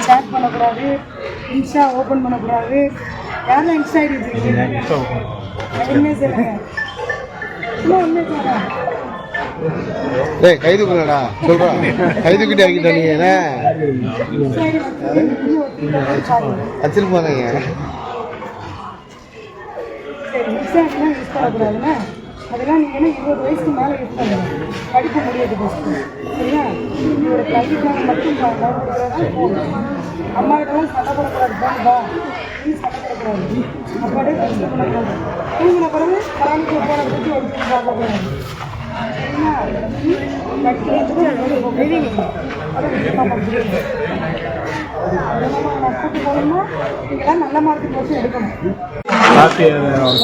Chat பண்ணக்கூடாது, Insta open பண்ணக்கூடாது. யாரெல்லாம் இன்ஸ்டா ஐடி வச்சுருக்கீங்க? உண்மையே சொல்லுங்க, சும்மா உண்மையை சொல்லுங்க. கை தூக்குறா சொல்றா, கை தூக்கிட்டு ஆகிட்டா நீ என்ன வச்சிட்டு போறீங்க? சரி, இன்ஸ்டா ஐடிலாம் யூஸ் பண்ணக்கூடாதுன்னா அதெல்லாம் நீங்கள் என்ன 20 வயசுக்கு மேலே யூஸ் பண்ணுங்க, படிக்க முடியாது ஃபஸ்ட்டு. சரியா? உங்களோட கல்விக்காக மட்டும் பயன்படுத்துறதா போகும். அம்மா கிட்டலாம் சண்டை போடக்கூடாது, போகுதா நீ சண்டை போடக்கூடாது, அப்பாடே கஷ்டம் பண்ணக்கூடாது. தூங்கின பிறகு பராமரிக்க போன பற்றி ஒரு பார்க்கக்கூடாது. சரிங்களா? படிக்கிறதுக்கு நான் கூட்டு போகணும்னா நீங்களாம் நல்ல மார்க்கு போட்டு எடுக்கணும்.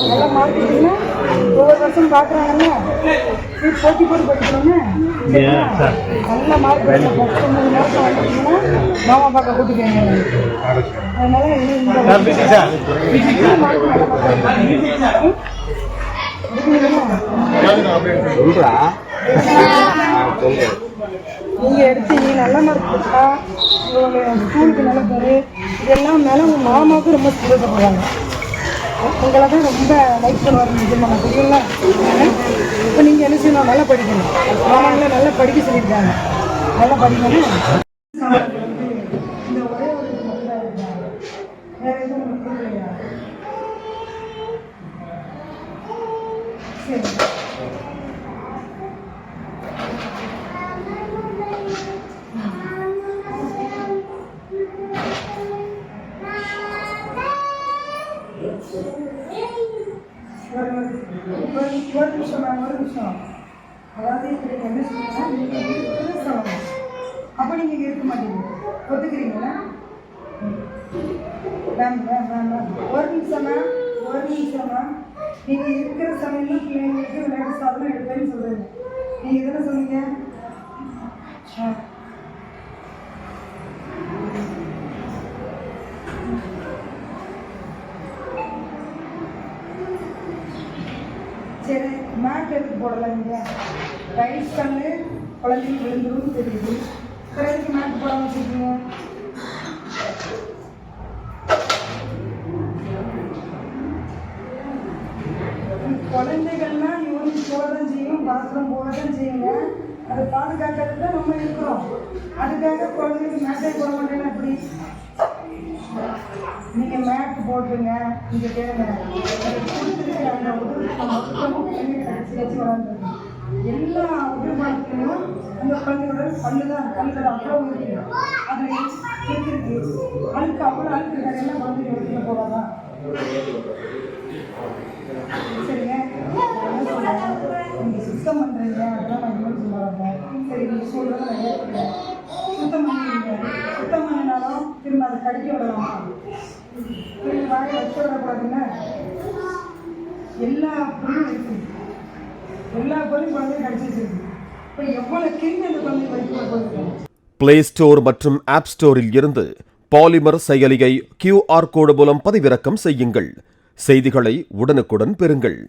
நல்ல மார்க் எடுத்தீங்கன்னா ஒவ்வொரு வருஷம் பார்க்குறாங்கல்ல, போட்டி போட்டு படிக்கணும்னு நல்ல மார்க் எடுக்கணும். 19 மார்க் வாங்கிட்டீங்கன்னா மாமா பார்க்க கூட்டிக்கோங்க. அதனால நீங்கள் எடுத்தீங்க நல்ல மார்க் கொடுத்தா உங்களுடைய ஸ்கூலுக்கு நல்ல பேர், இதெல்லாம் மேலே உங்கள் மாமாவுக்கு ரொம்ப சந்தோஷப்படுவாங்க. உங்களை தான் ரொம்ப லைக் பண்ணுவார் நிஜமாக, தெரியுங்களா? இப்போ நீங்கள் என்ன செய்யணும், நல்லா படிக்கணும். மாமாங்களை நல்லா படிக்க சொல்லியிருக்காங்க, நல்லா படிக்கணும். இந்த ஒரே ஒரு மட்டும் தான் இருக்காங்க, வேறு எதுவும் உங்களுக்கு இல்லையா? சரி, ஒரு நிமிஷம். அதாவது இப்போ நீங்கள் என்ன சொல்லுங்கன்னா, நீங்கள் சொல்லணும். அப்போ நீங்கள் இருக்க மாட்டீங்க, ஒத்துக்கிறீங்களா? ஒரு நிமிஷம்னா நீங்கள் இருக்கிற சமயம் பிள்ளைங்களுக்கு விளையாட்டு சாதனம் எடுப்பேன்னு சொல்கிறீங்க. நீங்கள் எதில் சொன்னீங்க? சரி, மேட் எடுத்து போடலாம். நீங்கள் ரைஸ் கண்ணு குழந்தைங்க விழுந்துடும் தெரியுது, பிறகு மேட் போட வச்சுருக்கீங்க. குழந்தைகள்லாம் யூரின் போக தான் செய்யும், பாத்ரூம் போக தான் செய்யுங்க. அதை பாதுகாக்கிறது தான் நம்ம இருக்கிறோம். அதுக்காக குழந்தைங்களுக்கு மேட்டே போட மாட்டேன்னா எப்படி? நீங்கள் மேட் போட்டுருங்க. இங்கே கேளுங்க, கொடுத்துருக்க அந்த மொத்தமும் பிள்ளைங்க கடிச்சு வச்சு வளர்ந்துருக்கு. எல்லா உயிர்பாலத்திலையும் அந்த குழந்தைகளோட பல்லுதான் அவ்வளோ இருக்குது. அது கேட்குறது அழுக்கு அவ்வளோ அழுக்கு இருக்காது. எல்லாம் குழந்தைங்க எடுத்துகிட்டு போகாதான்? சரிங்க, என்ன சொல்கிறேன், நீங்கள் சுத்தம் பண்ணுறீங்க, அதெல்லாம் நான் இன்னும் சொல்லுவாங்க. சரி, நீங்கள் சொல்கிறத நான் ஏற்றுக்கிறேன். சுத்தம் பண்ணுவீங்க, சுத்தம் பண்ணினாலும் திரும்ப அதை கடிக்க விடலாம், திரும்ப வாயை வச்சு விடக்கூடாதுங்க. எல்லா பொருளும் இருக்குது, எல்லா பொருளும் குழந்தைங்க கடிச்சு வச்சிருக்கு. இப்போ எவ்வளோ கிருமி அந்த குழந்தை வயிற்றுல போயிருக்கு. பிளே ஸ்டோர் மற்றும் ஆப் ஸ்டோரில் இருந்து பாலிமர் செயலியை QR கோடு மூலம் பதிவிறக்கம் செய்யுங்கள். செய்திகளை உடனுக்குடன் பெறுங்கள்.